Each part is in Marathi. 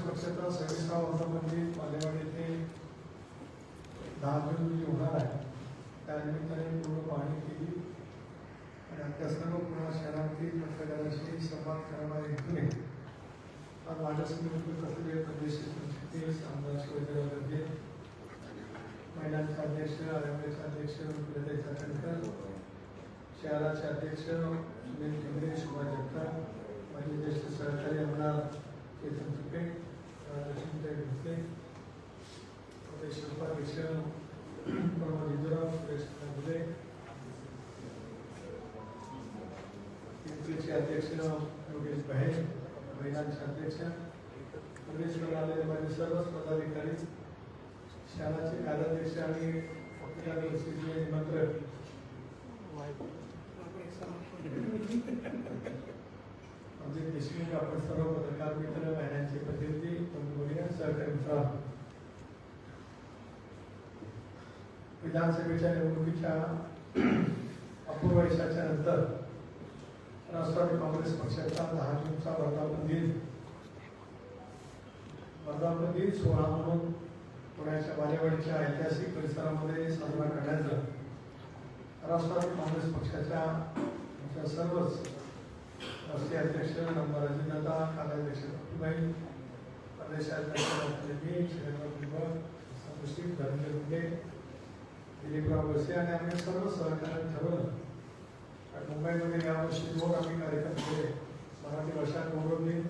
पक्षाचा 26वा वर्धापन मालेवाडी येथे 10 जून रोजी होणार आहे. त्यानिमित्ताने पूर्ण पाहणी केली आणि आपल्या सर्व पूर्ण शहरातील पत्रकारांशी संवाद करणारे हेतूने आज माझ्यासमोर कसले प्रदेश आमदार शिवराज महिलांचे अध्यक्ष आयोगाचे अध्यक्ष रुपये चाकणकर, शहराचे अध्यक्ष सुनील केंद्रे, शोभा जगताप, माझे ज्येष्ठ सहकारी आमदार चेतन तुपे, लक्ष्मीताई भुते, प्रदेश उपाध्यक्ष प्रमोद इंदुराव, सुरेश नागुले, पिंपरीचे अध्यक्ष योगेश बहे, महिलांचे अध्यक्ष, प्रदेशवर आलेले माझे सर्वच पदाधिकारी, शहराचे कार्याध्यक्ष आणि निमंत्रण आमचे देशमुख, आपण सर्व पत्रकार मित्र, महिलांचे प्रतिनिधी, बंधू, सहकारी मित्र, विधानसभेच्या निवडणुकीच्या अपूर्व यशाच्या नंतर राष्ट्रवादी काँग्रेस पक्षाचा 10 जूनचा वर्धापन दिन सोहळा म्हणून पुण्याच्या बालेवाडीच्या ऐतिहासिक परिसरामध्ये साजरा करण्याचं राष्ट्रवादी काँग्रेस पक्षाच्या सर्वच राष्ट्रीय अध्यक्ष नंबर अजितदादा, कार्याध्यक्ष डॉक्टरबाई, प्रदेशाध्यक्ष धनंजय गुंडे, दिलीपराव वसे आणि आम्ही सर्व सहकार्याने ठरवलं. मुंबईमध्ये यावर्षी 2 आम्ही कार्यक्रम केले, मराठी भाषा गौरव दिन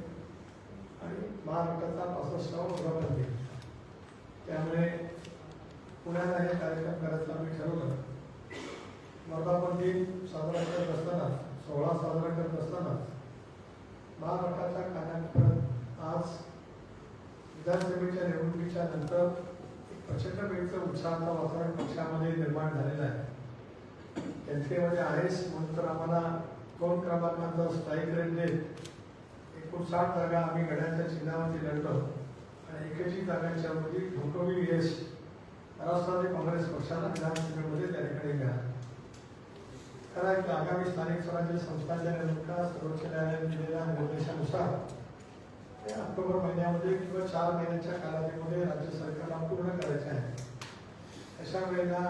आणि महाराष्ट्राचा 65वा वर्धापन दिन. त्यामुळे पुण्याला हे कार्यक्रम करायचं आम्ही ठरवलं. वर्धापन दिन साजरा करत असताना, सोहळा साजरा करत असताना महाराष्ट्राच्या कानाकोपऱ्यात आज विधानसभेच्या निवडणुकीच्या नंतर प्रचंड वेळचं उत्साहाचा वातावरण पक्षामध्ये निर्माण झालेलं आहे. जनतेमध्ये आहेच म्हणून तर आम्हाला 2 क्रमांकाचा स्ट्राईक रेट देत 59 जागा आम्ही घड्याच्या चिन्हावरती लढलो आणि 81 जागांच्या मध्ये ढोकवी यश राष्ट्रवादी काँग्रेस पक्षाला विधानसभेमध्ये त्या ठिकाणी मिळालं. खरं आहे की आगामी स्थानिक स्वराज्य संस्थांच्या निवडणुका सर्वोच्च न्यायालयाने दिलेल्या निर्देशानुसार ऑक्टोबर महिन्यामध्ये किंवा 4 महिन्याच्या कालावधीमध्ये राज्य सरकारला पूर्ण करायचे आहे. अशा वेळेला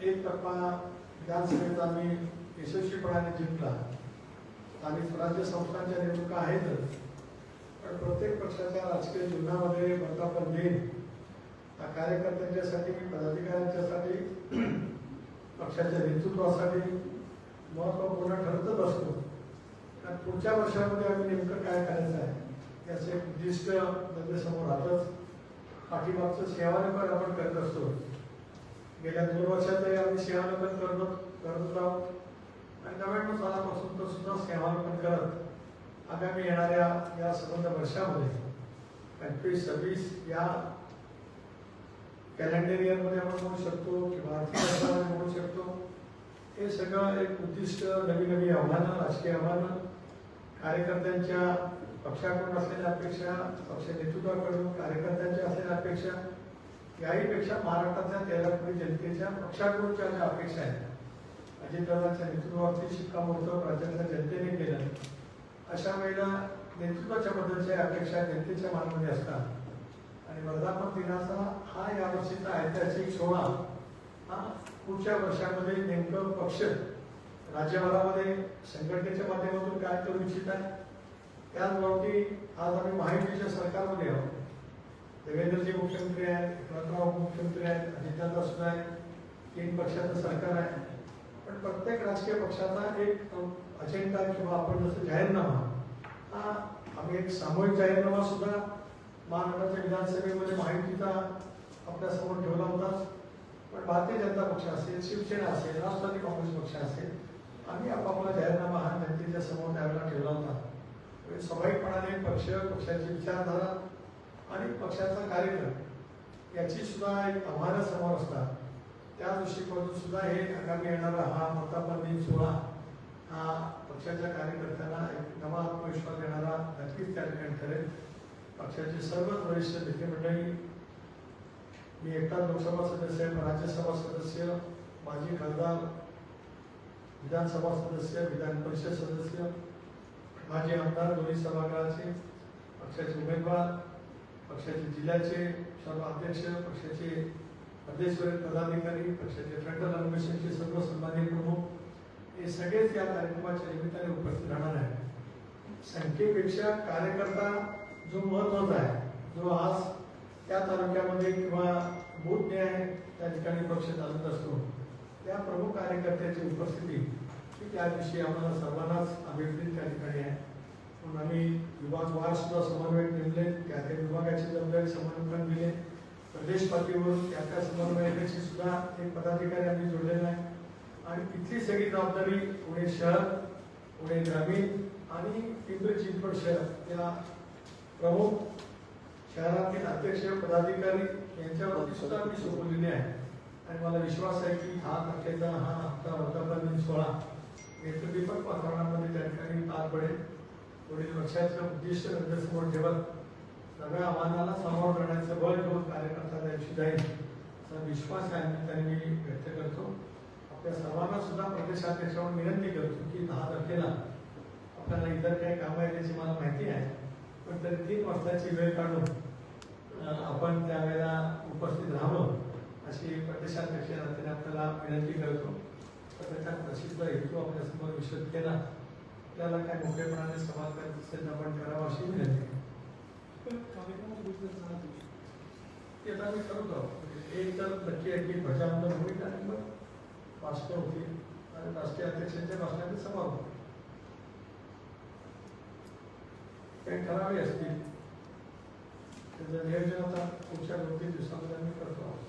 1 टप्पा विधानसभेचा आम्ही यशस्वीपणाने जिंकला. स्थानिक स्वराज्य संस्थांच्या निवडणुका आहेतच, पण प्रत्येक पक्षाच्या राजकीय जीवनामध्ये वर्धापन दिन हा कार्यकर्त्यांच्यासाठी, पदाधिकाऱ्यांच्यासाठी, पक्षाच्या नेतृत्वासाठी महत्त्वपूर्ण ठरतच असतो. कारण पुढच्या वर्षामध्ये आम्ही नेमकं काय करायचं आहे याचं एक उद्दिष्ट समोर राहतच. पाठीमागचं सेवानिवृत्त आपण करत असतो. गेल्या 2 वर्षातही आम्ही सेवानिवृत्त करत आहोत आणि 99 सालापासून तो सुद्धा सेवानिवृत्त करत आगामी येणाऱ्या या संबंध वर्षामध्ये 25-26 या कॅलेंडर इयरमध्ये आपण म्हणू शकतो किंवा आर्थिक वर्षामध्ये म्हणू शकतो. हे सगळं एक उद्दिष्ट, नवी आव्हानं, राजकीय आव्हानं, कार्यकर्त्यांच्या पक्षाकडून असलेल्या अपेक्षा, पक्ष नेतृत्वाकडून कार्यकर्त्यांच्या असलेल्या अपेक्षा, याहीपेक्षा महाराष्ट्रातल्या 13 कोटी जनतेच्या पक्षाकडूनच्या ज्या अपेक्षा आहेत, अजितदादांच्या नेतृत्वावरती शिक्कामोर्तब राज्यातल्या जनतेने केलं. अशा वेळेला नेतृत्वाच्या बद्दलच्या अपेक्षा जनतेच्या मनामध्ये असतात आणि वर्धापन दिनाचा हा यावर्षीचा ऐतिहासिक सोहळा हा पुढच्या वर्षामध्ये नेमकं पक्ष राज्यभरामध्ये संघटनेच्या माध्यमातून काय करू इच्छित आहे, त्याचबाबती आज आम्ही महायुतीच्या सरकारमध्ये आहोत. देवेंद्रजी मुख्यमंत्री आहेत, एकनाथराव मुख्यमंत्री आहेत, अजितदादा सुद्धा आहेत, 3 पक्षाचं सरकार आहे. पण प्रत्येक राजकीय पक्षाचा एक अजेंडा किंवा आपण जसं जाहीरनामा हा आम्ही एक सामूहिक जाहीरनामा सुद्धा महाराष्ट्राच्या विधानसभेमध्ये महायुतीचा आपल्यासमोर ठेवला होता. पण भारतीय जनता पक्ष असेल, शिवसेना असेल, राष्ट्रवादी काँग्रेस पक्ष असेल, आम्ही आपापला जाहीरनामा हा जनतेच्या समोर त्यावेळेला ठेवला होता. स्वाभाविकपणाने पक्ष, पक्षाची विचारधारा आणि पक्षाचा कार्यक्रम याची सुद्धा एक आव्हानं समोर असतात. त्या दृष्टिकोनातून सुद्धा हे आगामी येणारा हा वर्धापन दिन सोहळा हा पक्षाच्या कार्यकर्त्यांना एक नवा आत्मविश्वास देणारा नक्कीच त्या ठिकाणी ठरेल. पक्षाचे सर्व वरिष्ठ नेतेमंडळी, मी एकटा लोकसभा सदस्य, राज्यसभा सदस्य, माजी खासदार, विधानसभा सदस्य, विधान परिषद सदस्य, माजी आमदार, दोन्ही सभागृहाचे पक्षाचे उमेदवार, पक्षाचे जिल्ह्याचे सर्व अध्यक्ष, पक्षाचे प्रदेशवरील पदाधिकारी, पक्षाचे फ्रंटल ऑर्गनायझेशनचे सर्व सन्माननीय प्रमुख हे सगळेच या कार्यक्रमाच्या निमित्ताने उपस्थित राहणार आहेत. संख्येपेक्षा कार्यकर्ता जो महत्वाचा आहे, जो आज त्या तालुक्यामध्ये किंवा बूथ न्याय त्या ठिकाणी पक्ष चालत असतो, त्या प्रमुख कार्यकर्त्याची उपस्थिती ही त्या दिवशी आम्हाला सर्वांनाच अभिप्रेत त्या ठिकाणी आहे. म्हणून आम्ही विभागवार सुद्धा समन्वयक नेमले, त्या त्या विभागाची जबाबदारी समन्वयकांना दिले. प्रदेश पातळीवरून त्या समन्वयकाची सुद्धा एक पदाधिकारी आम्ही जोडलेला आहे आणि तिथली सगळी जबाबदारी पुणे शहर, पुणे ग्रामीण आणि पिंपरी चिंचवड शहर या प्रमुख शहरातील अध्यक्ष पदाधिकारी यांच्यावरती सुद्धा मी सोपवलेली आहे. आणि मला विश्वास आहे की 10 तारखेचा हा हप्ता वर्धापन दिन सोहळा नेत्रदीपक वातावरणामध्ये त्या ठिकाणी पार पडेल. पुढील वर्षाचं उद्दिष्ट नजरेसमोर ठेवत सगळ्या आव्हानाला सामोरं करण्याचं बळ घेऊन कार्यकर्ता त्या दिवशी जाईल असा विश्वास या निमित्ताने मी व्यक्त करतो. आपल्या सर्वांना सुद्धा प्रदेशाध्यक्षांवर विनंती करतो की 10 तारखेला आपल्याला इतर काही कामं आहे त्याची मला माहिती आहे, पण तरी 3 वाजताची वेळ काढून आपण त्यावेळेला उपस्थित राहावं अशी प्रदेशाध्यक्षांच्या नात्याने आपल्याला विनंती करतो. तर त्याचा प्रसिद्ध हेतू आपल्यासमोर विशद केला, त्याला काय मोठेपणाने समाज असेल आपण करावं अशी विनंती. ते आता मी करतो. एक तर नक्की आहे की ध्वजारोहण होईल आणि मग भाषण होतील आणि राष्ट्रीय अध्यक्षांच्या भाषणाचे समारोप काही ठरावे असतील त्याचं नियोजन आता पुढच्या 2-3 दिवसामध्ये आम्ही करतो आहोत.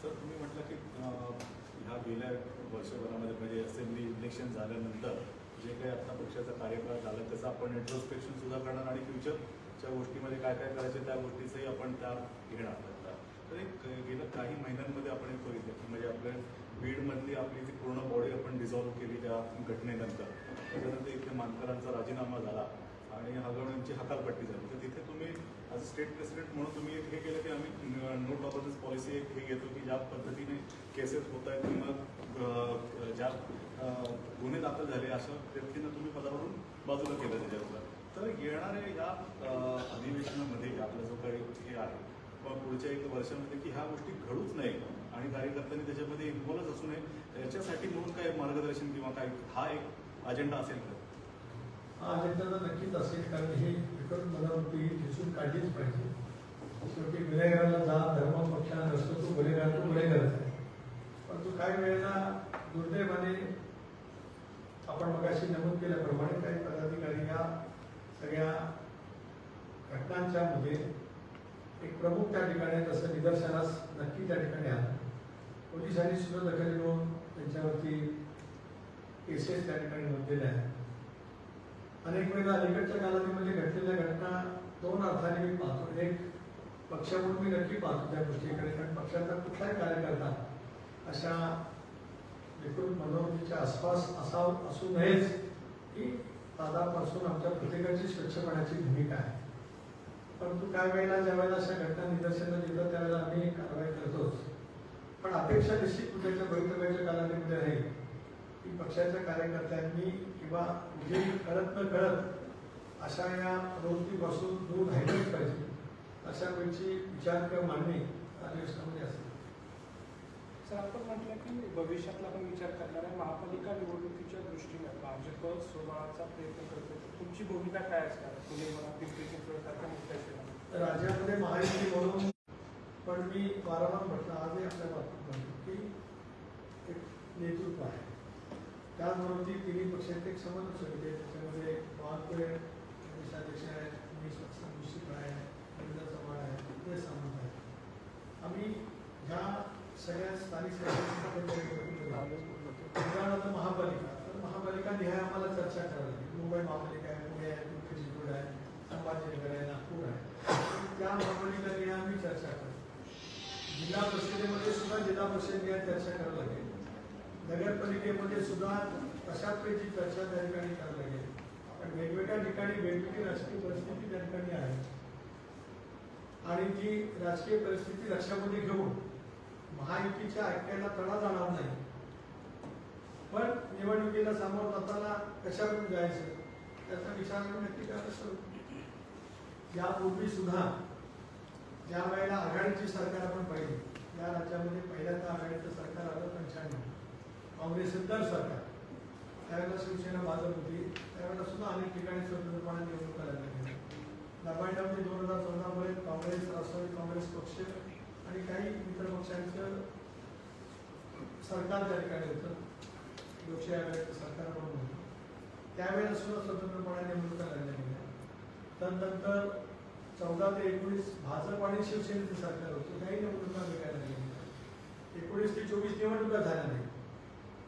सर, तुम्ही म्हटलं की ह्या गेल्या वर्षभरामध्ये म्हणजे असेंब्ली इलेक्शन झाल्यानंतर जे काही आता पक्षाचा कार्यकाळ झाला त्याचं आपण इंट्रोस्पेक्शन सुद्धा करणार आणि फ्युचरच्या गोष्टीमध्ये काय काय करायचे त्या गोष्टीचंही आपण त्या घेणार. तर एक गेल्या काही महिन्यांमध्ये आपण एक बघितलं की म्हणजे आपल्या बीडमधली आपली जी पूर्ण बॉडी आपण डिझॉल्व्ह केली त्या घटनेनंतर, त्याच्यानंतर इथे मानकरांचा राजीनामा झाला आणि हगवण्यांची हकालपट्टी झाली. तर तिथे तुम्ही ॲज अ स्टेट प्रेसिडेंट म्हणून तुम्ही हे केलं की आम्ही नो टॉलरन्स पॉलिसी एक हे घेतो की ज्या पद्धतीने केसेस होत आहेत किंवा ज्या गुन्हे दाखल झाले अशा व्यक्तींना तुम्ही पदावरून बाजूला केलं त्याच्यावर. तर येणाऱ्या या अधिवेशनामध्ये आपला जो काही हे आहे किंवा पुढच्या 1 वर्षामध्ये की ह्या गोष्टी घडूच नाही आणि कार्यकर्त्यांनी त्याच्यामध्ये इन्व्हॉल्व असू नये याच्यासाठी म्हणून काय मार्गदर्शन किंवा काय हा एक अजेंडा असेल का? हा अजेंडा तर नक्कीच असेल, कारण ही विकट मनोवृत्ती दिसून काढलीच पाहिजे. शेवटी गुन्हेगाराला जात धर्म पक्षाला नसतो, तो गुन्हेगारच आहे. परंतु काही वेळेला दुर्दैवाने आपण मगाशी नमूद केल्याप्रमाणे काही पदाधिकारी या सगळ्या घटनांच्या मध्ये एक प्रमुख त्या ठिकाणी तसं निदर्शनास नक्की त्या ठिकाणी आलं. पोलिसांनी सुद्धा दखल घेऊन त्यांच्यावरती केसेस त्या ठिकाणी नोंदलेल्या आहेत. अनेक वेळेला अलीकडच्या कालावधीमध्ये घडलेल्या घटना 2 अर्थाने मी पाहतो. एक पक्ष म्हणून मी नक्की पाहतो त्या गोष्टीकडे, कारण पक्षाचा कुठलाही कार्यकर्ता अशा विकृत मनोवृत्तीच्या आसपास असू नयेच ही दादापासून आमच्या प्रत्येकाची स्वच्छपणाची भूमिका आहे. परंतु काही वेळेला ज्या वेळेला अशा घटना निदर्शनाला येतात त्यावेळेला आम्ही कारवाई करतोच. पण अपेक्षा निश्चित उद्याच्या भवितव्याच्या कालावधीमध्ये राहील की पक्षाच्या कार्यकर्त्यांनी किंवा जे कळत न कळत अशा या प्रवृत्तीपासून दूर राहिलंच पाहिजे अशा वेळची विचार किंवा मांडणी अधिवेशनामध्ये असेल. सर, आपण म्हटलं की भविष्यातला पण विचार करणार आहे. महापालिका निवडणुकीच्या दृष्टीने भाजप स्वबळाचा प्रयत्न करतो. तुमची भूमिका काय असणार पुणे म्हणा पिंपरी चिंचवड सारख्या मुद्द्याची? राज्यामध्ये महायुती म्हणून पण मी वारंवार म्हटलं, आजही आपल्या बाबतीत म्हणतो की एक नेतृत्व आहे. त्याचबरोबर ती 3 पक्षांचे एक समन्वय समिती आहे. त्याच्यामध्ये वाहतुरे प्रदेशाध्यक्ष आहेत, मी निश्चित आहे, रवींद्र चव्हाण आहे, ते सामंत आहे. आम्ही ह्या सगळ्या स्थानिक उदाहरणार्थ महापालिका निहाय आम्हाला चर्चा करावी लागेल. मुंबई महापालिका आहे, पुणे आहे, पिंपरी चिंचवड आहे, संभाजीनगर आहे, नागपूर आहे. त्या महापालिका निहाय आम्ही चर्चा करू. जिल्हा परिषदेमध्ये सुद्धा जिल्हा परिषद निहाय चर्चा करावी लागेल. नगरपालिकेमध्ये सुद्धा अशा प्रकारची चर्चा त्या ठिकाणी करावी लागेल. आपण वेगवेगळ्या ठिकाणी वेगवेगळी राजकीय परिस्थिती त्या ठिकाणी आहे आणि ती राजकीय परिस्थिती लक्षामध्ये घेऊन महायुतीच्या ऐक्याला तडा जाणार नाही. पण निवडणुकीला सामोरं जाताना कशावरून जायचं त्याचा विचार आम्ही नक्की करत असतो. यापूर्वी सुद्धा ज्या वेळेला आघाडीची सरकार आपण पाहिली, या राज्यामध्ये पहिल्यांदा आघाडीचं सरकार आलं 95, काँग्रेसचं तर सरकार, त्यावेळेला शिवसेना भाजप होती, त्यावेळेला सुद्धा अनेक ठिकाणी स्वतंत्रपणे निवडणुका लागल्या. लबाडीमध्ये 2014 मध्ये काँग्रेस, राष्ट्रवादी काँग्रेस पक्ष आणि काही मित्र पक्षांचं सरकार त्या ठिकाणी होतं, लोकशाही आघाडीचं सरकार म्हणून होतं. त्यावेळेला सुद्धा स्वतंत्रपणे निवडणुका लागल्या गेल्या. त्यानंतर 14 ते 19 भाजप आणि शिवसेनेचं सरकार होतं, काही निवडणुका वेगळ्या लागल्या. 19 ते 24 निवडणुका झाल्या नाही.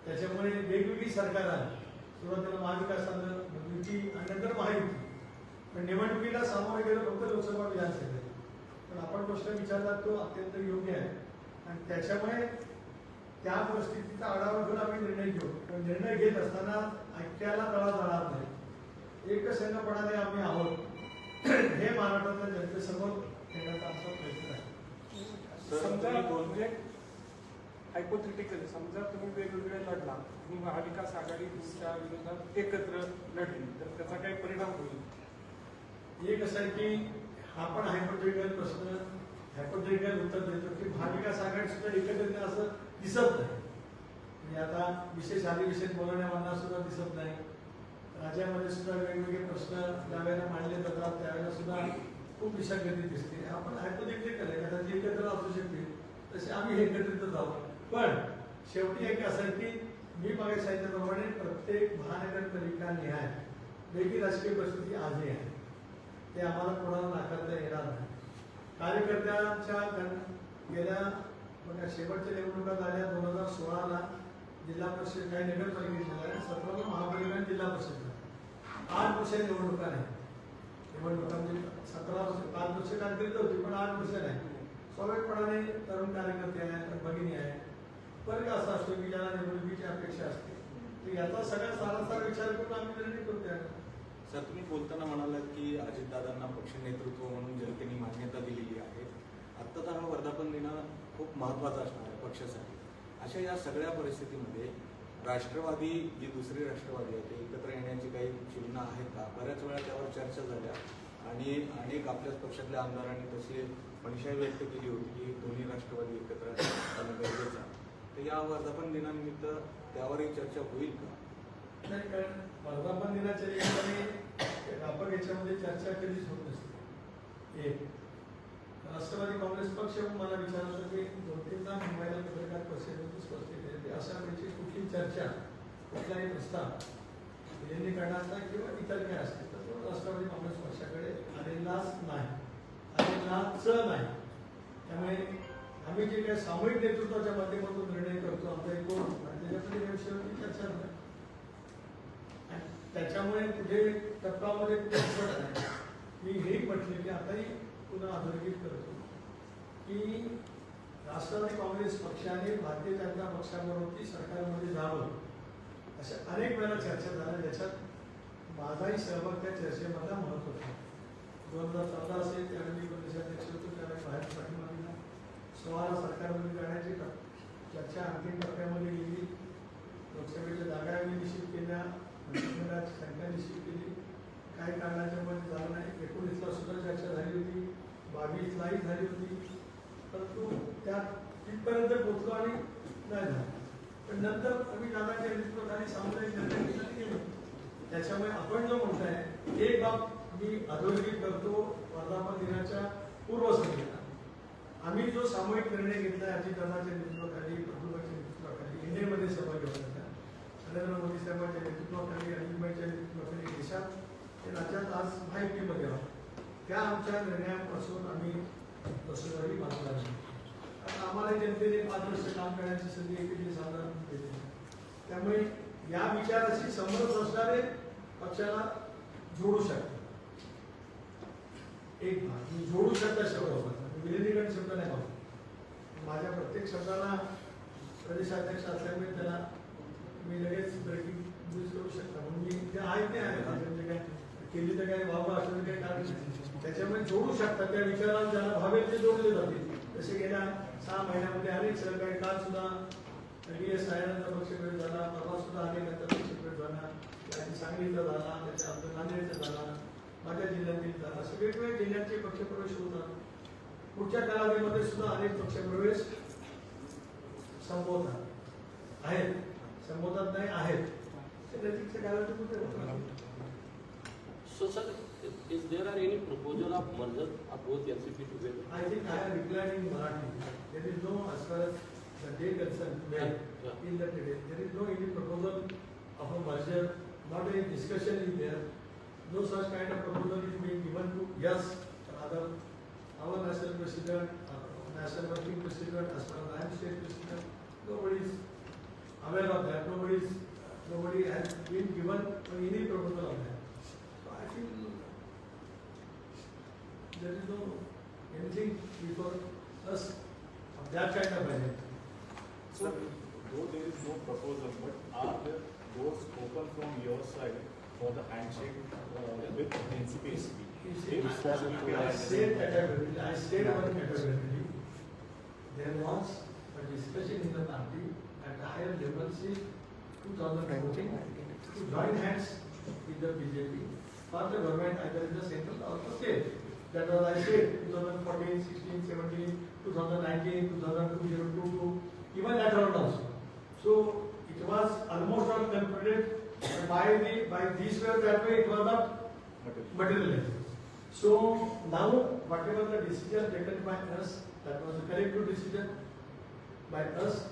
त्याच्यामुळे वेगवेगळी सरकार आली. सुरुवातीला महाविकास आलं, युती आणि नंतर महायुती. पण निवडणुकीला सामोरे गेलं फक्त लोकसभा विधानसभेत. पण आपण प्रश्न विचारला तो अत्यंत योग्य आहे आणि त्याच्यामुळे त्या परिस्थितीचा आढावा घेऊन आम्ही निर्णय घेऊ. पण निर्णय घेत असताना ऐक्याला तळा जाणार नाही. एकसंघपणाने आम्ही आहोत हे महाराष्ट्राच्या जनतेसमोर ठेवण्याचा आमचा प्रयत्न आहे. समजा म्हणजे हायपोथेटिकली समजा तुम्ही वेगवेगळे लढला आणि महाविकास आघाडी तुमच्या विरोधात एकत्र लढली तर त्याचा काही परिणाम होईल? एक असं आहे की हा पण हायपोथेटिकल प्रश्न, हायपोथेटिकल उत्तर देतो की महाविकास आघाडी सुद्धा एकत्र येणं असं दिसत नाही. म्हणजे आता विशेष अधिवेशन बोलवण्यामांना सुद्धा दिसत नाही. राज्यामध्ये सुद्धा वेगवेगळे प्रश्न ज्यावेळेला मांडले जातात त्यावेळेला सुद्धा खूप विसंगती दिसते. आपण हायपोथेटिकल आहे, कदाचित एकत्र असू शकते, तसे आम्ही एकत्रितच आहोत. पण शेवटी एक असं आहे की मी मागे सांगितल्याप्रमाणे प्रत्येक महानगरपालिका निहाय वेगळी राजकीय परिस्थिती आजही आहे. ते आम्हाला कोणाला नाकारता येणार नाही. कार्यकर्त्यांच्या गेल्या बघा शेवटच्या निवडणुका झाल्या 2016ला जिल्हा परिषद काही नगरपालिकेत झाल्या, 17 महापालिका जिल्हा परिषद झाल्या. 8 वर्ष निवडणुका नाही. निवडणुका म्हणजे 17 वर्ष 5 वर्ष कारकीर्द होती पण 8 वर्ष नाही. स्वाभाविकपणाने तरुण कार्यकर्ते आहेत, भगिनी आहेत, वर्ग असा असतो की ज्याला निवडणुकीची अपेक्षा असते. तर याचा सगळ्या सारासार विचार करून आम्ही निर्णय करतोय. सर, तुम्ही बोलताना म्हणालात की अजितदादांना पक्ष नेतृत्व म्हणून जनतेने मान्यता दिलेली आहे. आत्ताचा हा वर्धापन दिन खूप महत्त्वाचा असणार आहे पक्षासाठी. अशा या सगळ्या परिस्थितीमध्ये राष्ट्रवादी, जी दुसरी राष्ट्रवादी आहे, ते एकत्र येण्याची काही चिन्ह आहेत का? बऱ्याच वेळा त्यावर चर्चा झाल्या आणि अनेक आपल्याच पक्षातल्या आमदारांनी तशी मनशाही व्यक्त केली होती की दोन्ही राष्ट्रवादी एकत्र येणं गरजेचं आहे. तर या वर्धापन दिनानिमित्त त्यावरही चर्चा होईल का? नाही, कारण वर्धापन दिनाच्या निमित्ताने व्यापक याच्यामध्ये चर्चा कधीच होत नसते. एक राष्ट्रवादी काँग्रेस पक्ष मला विचारत होतं की 2-3दा मुंबईला पत्रकार परिषदेत स्पष्ट केले की अशा वेळची कुठली चर्चा, कुठलाही प्रस्ताव यांनी करण्याचा किंवा इतर काय असते तर तो राष्ट्रवादी काँग्रेस पक्षाकडे आलेलाच नाही, आलेलाच नाही. त्यामुळे आम्ही जे काही सामूहिक नेतृत्वाच्या माध्यमातून निर्णय करतो आमचा एक कोण आणि त्याच्यामध्ये या विषयावरती चर्चा नाही. त्याच्यामुळे कुठे टप्प्यामध्ये कुठे अडचण नाही. मी हेही म्हटले की आताही पुन्हा अधोरेखित करतो की राष्ट्रवादी काँग्रेस पक्षाने भारतीय जनता पक्षाबरोबर सरकारमध्ये जावं अशा अनेक वेळा चर्चा झाल्या, ज्याच्यात माझाही सहभाग त्या चर्चेमधला महत्त्वाचा. 2014 असेल त्यावेळी मी प्रदेशाध्यक्ष होतो, त्यावेळी बाहेर पाठीमागेला 16 सरकारमध्ये जाण्याची चर्चा अंतिम टप्प्यामध्ये गेली. लोकसभेच्या जागा निश्चित केल्या, मंत्रिमंडळाची संख्या निश्चित केली. काही कारणाच्या मध्ये झालं नाही. 19ला सुद्धा चर्चा झाली होती, 22लाही झाली होती, परंतु त्या तिथपर्यंत पोहोचलो आणि नाही झालं. पण नंतर आम्ही दादाच्या नेतृत्वाखाली सामुदायिक निर्णय केले. त्याच्यामुळे आपण जो म्हणताय एक बाब मी अधोरेखित करतो. वर्धापन दिनाच्या पूर्वसंध्येला आम्ही जो सामूहिक निर्णय घेतला अजितदादाच्या नेतृत्वाखाली, प्रभूभाईच्या नेतृत्वाखाली, इंडियामध्ये सहभागी होण्याचा, नरेंद्र मोदी साहेबांच्या नेतृत्वाखाली, अनिलभाईच्या नेतृत्वाखाली देशात हे राज्यात आज माहितीमध्ये आहोत. त्या आमच्या निर्णयापासून आम्ही वसुंधराही बाजूला नाही. आता आम्हाला जनतेने 5 वर्ष काम करण्याची संधी एकही साधारण दिली. त्यामुळे या विचाराशी समरस असणारे पक्षाला जोडू शकतात. एक भाग मी जोडू शकता शब्द वापरतो, विलिनीकरण शब्द नाही वापरतो. माझ्या प्रत्येक शब्दाला प्रदेशाध्यक्ष असल्यामुळे त्याला मी लगेच ब्रेकिंग न्यूज करू शकता. म्हणून मी जे आहे ते आहे, म्हणजे काय केली तर काय व्हावं असं काही कारण नाही. त्याच्यामुळे जोडू शकतात त्या विचाराला, ज्याला भावेल ते जोडले जातील. तसे गेल्या 6 महिन्यामध्ये अनेक सहकारी, काल सुद्धा DS सायनाचा पक्षप्रवेश झाला, परवा सुद्धा अनेकांचा पक्षप्रवेश झाला, त्याची सांगलीचा झाला, त्याच्या नांदेडचा झाला, माझ्या जिल्ह्यातील झाला, असे वेगवेगळ्या जिल्ह्यांचे पक्षप्रवेश होतात. पुढच्या कालावधीमध्ये सुद्धा अनेक पक्षप्रवेश संबोधतात आहेत, संबोधत नाही आहेत. नजीकच्या कालावधीत कुठे होतात? So, sir, is there any proposal of merger of both NCP together? I think I have replied in Marathi. There is no, as far as the day concerned, in that day, there is no any proposal of a merger, not any discussion is there. No such kind of proposal is being given to us, rather our national president, national working president, as far as I am state president, nobody is aware of that. Nobody has been given any proposal of that. So I feel there is no anything before us of that kind of budget. So, though there is no proposal, but are the doors open from your side for the handshake with NCP? I said one categorically, there was a discussion in the party at a higher level since 2014 to join hands with the BJP for the government either in the central or the state. That was I said 2014, 16, 17, 2019, 2022, even later on also. So it was almost all completed by this way or that way. It was not materialized. So now whatever the decision taken by us, that was a collective decision by us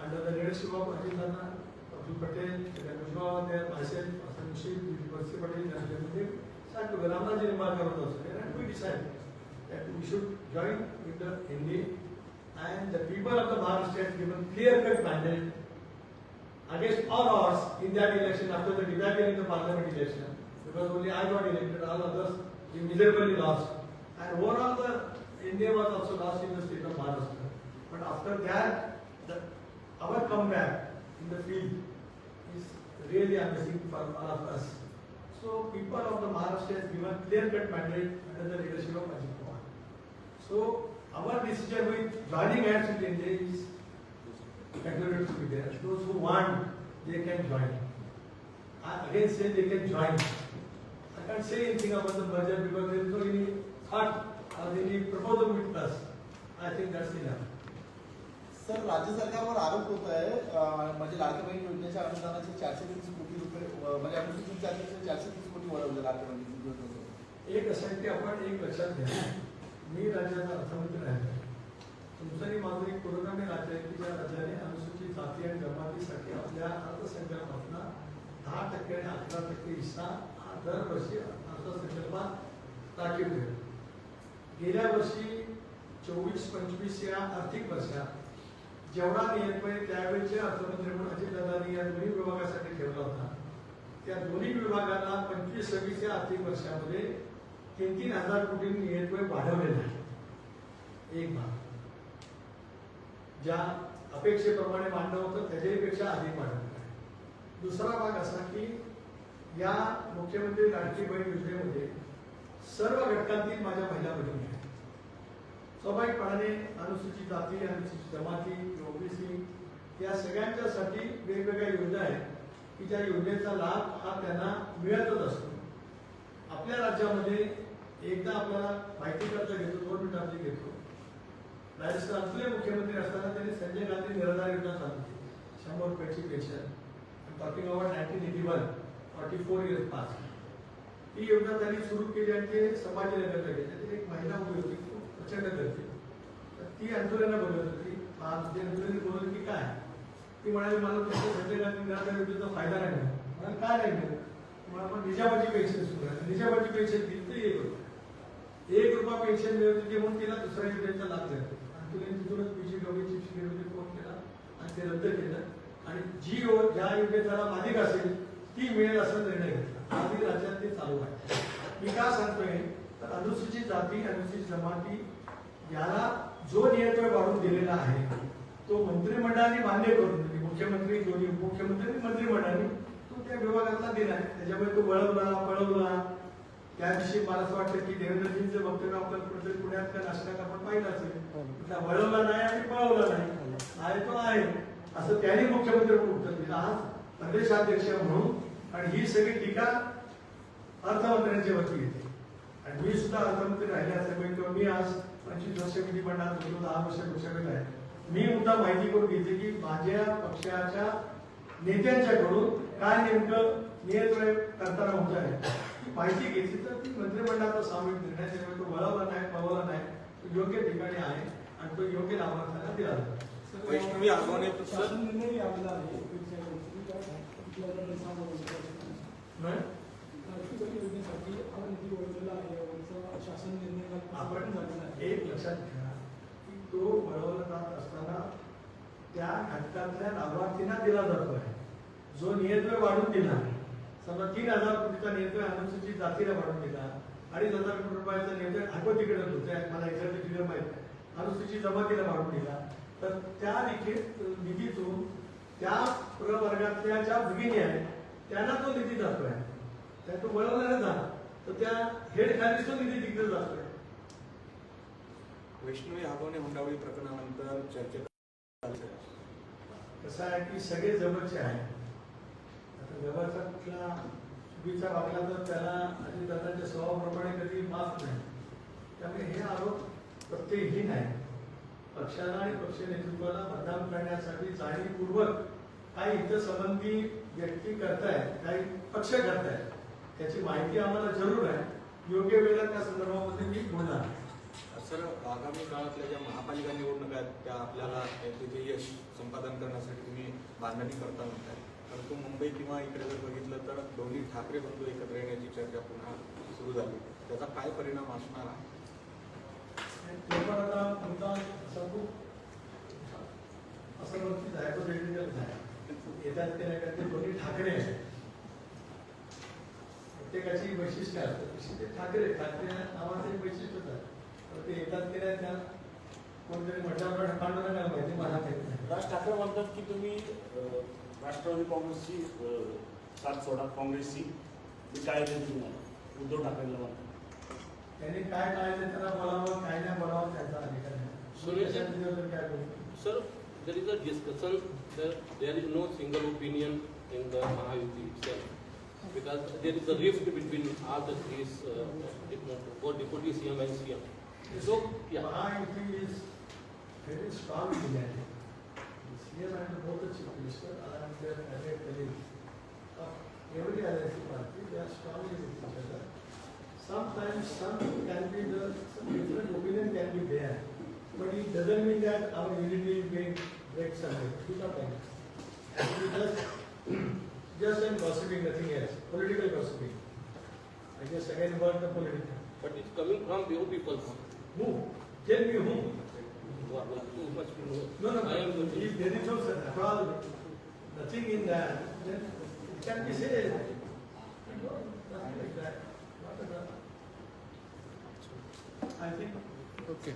under the leadership of Ajit Dada, Abdul Patel, Mujibur, myself, Hasan Mushib, Percy Patel, and Jagdeep, sat together. Ramnaji Nimbarkar was also there, and we decided that we should join with the NDA, and the people of the Maharashtra had given clear-cut mandate against all odds in that election after the debate in the parliament election, because only I got elected, all others we miserably lost, and overall the India was also lost in the state of Maharashtra. But after that, our comeback in the field is really amazing for all of us. So people of the Maharashtra has given clear-cut mandate under the leadership of Ajit Pawar. So our decision with joining hands with India is continued to be there. Those who want, they can join. I again say they can join. I can't say anything about the merger because there is no any thought or any proposal with us. I think that's enough. Sir, राज्य सरकारवर आरोप होत आहे म्हणजे लाडकी बहीण योजनेच्या अनुदानाचे 430 कोटी रुपये म्हणजे अनुसूचित जातीचे 430 कोटी वळवले लाडकी बहीण योजनेचे. एक असं आहे की आपण एक लक्षात घ्या, मी राज्याचा अर्थमंत्री आहे. तुमचंही माझं एक पुरोगामी राज्य आहे की ज्या राज्याने अनुसूचित जाती आणि जमातीसाठी आपल्या अर्थसंकल्पातला 10% आणि 11% हिस्सा हा दरवर्षी अर्थसंकल्पात राखीव ठेवतो. गेल्या वर्षी 24-25 या आर्थिक वर्षात जेवढा नियंत्रण त्यावेळेचे अर्थमंत्री म्हणून अजितदादांनी या दोन्ही विभागासाठी ठेवला होता, त्या दोन्ही विभागांना 25-26 या आर्थिक वर्षामध्ये 3-3 हजार कोटी नियंत्रण वाढवलेलं आहे. एक भाग ज्या अपेक्षेप्रमाणे मांडलं होतं त्याच्यापेक्षा अधिक वाढवलेलं आहे. दुसरा भाग असा की या मुख्यमंत्री लाडकी बहीण योजनेमध्ये सर्व घटकांतील माझ्या महिला भगिनी आहेत. स्वाभाविकपणाने अनुसूचित जाती, अनुसूचित जमाती, ओबीसी या सगळ्यांच्यासाठी वेगवेगळ्या योजना आहेत की ज्या योजनेचा लाभ हा त्यांना मिळतच असतो. आपल्या राज्यामध्ये एकदा आपल्याला माहिती करता घेतो, 2 मिनिटांची घेतो. राजस्थानचे मुख्यमंत्री असताना त्यांनी संजय गांधी निराधार योजना चालू केली, 100 रुपयाची पेन्शन. टॉकिंग अबाउट 1981, 44 इयर्स पास. ही योजना त्यांनी सुरू केली आणि ते संभाजीनगरला गेले. त्याची एक महिला उभी होती, प्रचंड करते, ती आंदोलनं बोलत होती. जे आंदोलन बोलत होती काय, ती म्हणाली मला तुमच्या संजय गांधी निराधार योजनेचा फायदा नाही मिळाला. मला काय नाही मिळालं, मला पण निजामाची पेन्शन सुरू आहे. निजामाची पेन्शन दिली तर ₹1 पेन्शन मिळत होती म्हणून तिला दुसऱ्या योजनेचा लाभ देतो. आणि तुला तिथूनच PGW चीफ सेक्रेटरीने फोन केला आणि ते रद्द केलं आणि ज्या योजनेचा लाभ अधिक असेल ती मिळेल असा निर्णय घेतला. आधी राज्यात ते चालू आहे. मी का सांगतोय तर अनुसूचित जाती, अनुसूचित जमाती याला जो नियंत्रण वाढवून दिलेला आहे तो मंत्रिमंडळाने मान्य करून, मुख्यमंत्री, दोन्ही उपमुख्यमंत्री, मंत्रिमंडळाने तो त्या विभागातला दिला आहे. त्याच्यामुळे तो पळवला. त्या दिवशी मला असं वाटतं की देवेंद्रजींचं वक्तव्य आपण कुठेतरी पुण्यातल्या नाशकात आपण पाहिलं असेल. वळवला नाही आणि पळवला नाही, आहे तो आहे असं त्याने मुख्यमंत्री उत्तर दिलं. आज प्रदेशाध्यक्ष म्हणून आणि ही सगळी टीका अर्थमंत्र्यांच्या वरती येते. सुद्धा अर्थमंत्री राहिले असल्यामुळे किंवा मी आज 25 वर्ष विधिमंडळात होतो, 10 वर्ष लोकसभेत आहे. मी मुद्दा माहिती करून घेतली की माझ्या पक्षाच्या नेत्यांच्याकडून काय नेमकं नियंत्रण करताना होत आहे. माहिती घेतली तर ती मंत्रिमंडळाचा सामूहिक निर्णय, त्यामुळे तो वळवला नाही, पळवला नाही, तो योग्य ठिकाणी आहे आणि तो योग्य लाभार्थ्यांना दिला जातो. वैष्णवी आगवणे शासन निर्णय आलेला आहे नाही? लाडकी योजनेसाठी हा निधी वळवलेला आहे यावरचा शासन निर्णय आपण झालेला आहे. एक लक्षात घ्या की तो वळवला जात असताना त्या घटकातल्या लाभार्थींना दिला जातो आहे. जो नियंत्रण वाढून दिला, समजा 3,000 कोटीचा नियंत्रण अनुसूचित जातीला वाढून दिला, 2,500 कोटी रुपयाचा नियंत्रण आठवतीकडे होतं, मला एक्झॅक्ट फिगर माहित नाही, अनुसूचित जमातीला वाढून दिला, तर त्या निधीतून त्या प्रवर्गातल्या ज्या भगिनी आहेत त्यांना तो निधी जातो आहे. त्या तो वळवला नाही झाला तर त्या हेड खाली तो निधी तिकडे जातोय. वैष्णवी आगवणे हुंडाबळी प्रकरणानंतर चर्चेत कसं आहे की सगळे जवळचे आहेत. आता जवळचा कुठला चुकीचा वागला तर त्याला अजितदादांच्या स्वभावाप्रमाणे कधी माफ नाही. त्यामुळे हे आरोप प्रत्येकहीन आहे. पक्षाला आणि पक्ष नेतृत्वाला बदनाम करण्यासाठी जाणीवपूर्वक काही हितसंबंधी व्यक्ती करतायत, काही पक्ष करतायत, त्याची माहिती आम्हाला जरूर आहे. योग्य वेळेला त्या संदर्भामध्ये मी बोलणार. सर, आगामी काळातल्या ज्या महापालिका निवडणुका आहेत त्या आपल्याला तिथे यश संपादन करण्यासाठी तुम्ही बांधणी करता म्हणताय, परंतु मुंबई किंवा इकडे जर बघितलं तर दोन्ही ठाकरे बंधू एकत्र येण्याची चर्चा पुन्हा सुरू झाली. त्याचा काय परिणाम असणार आहे? ते पण आता मुद्दा सांगू असं वरती हायपोथेटिकल आहे. येतात ते नाही का, ते दोन्ही ठाकरे आहेत. प्रत्येकाची वैशिष्ट्य असतात. तशी ते ठाकरे नावाचं एक वैशिष्ट्यच आहे. तर ते येतात ते नाही, त्या कोणतरी म्हटल्यावर पांडुरंगाला माहिती, मला माहिती नाही. राज ठाकरे म्हणतात की तुम्ही राष्ट्रवादी काँग्रेसची साथ सोडा, काँग्रेसची मी काय देतो तुम्हाला, उद्धव ठाकरेंना म्हणतात. त्यांनी काय पाहिजे त्याला बोलावं, काय नाही बोलावं त्यांचा अधिकार आहे. सुरेश, काय करू? Sir, there is a discussion that there is no single opinion in the Mahayuti itself because there is a rift between all the three, both Deputy CM and CM. So, yeah. Mahajuti is very strong in India. CM and both the chief minister along with their cabinet colleagues of every alliance party, they are strongly with each other. Sometimes some different opinion can be there, but it doesn't mean that our unity is being break somewhere. Do not like that. Actually, just I'm gossiping, nothing else. Political gossiping. I just again word the political. But it's coming from your people. Who? Tell me who? Too much to know. No. I am going to. If there is no at all, nothing in that, then it can be said. No, nothing like that. Not at all. I think. Okay.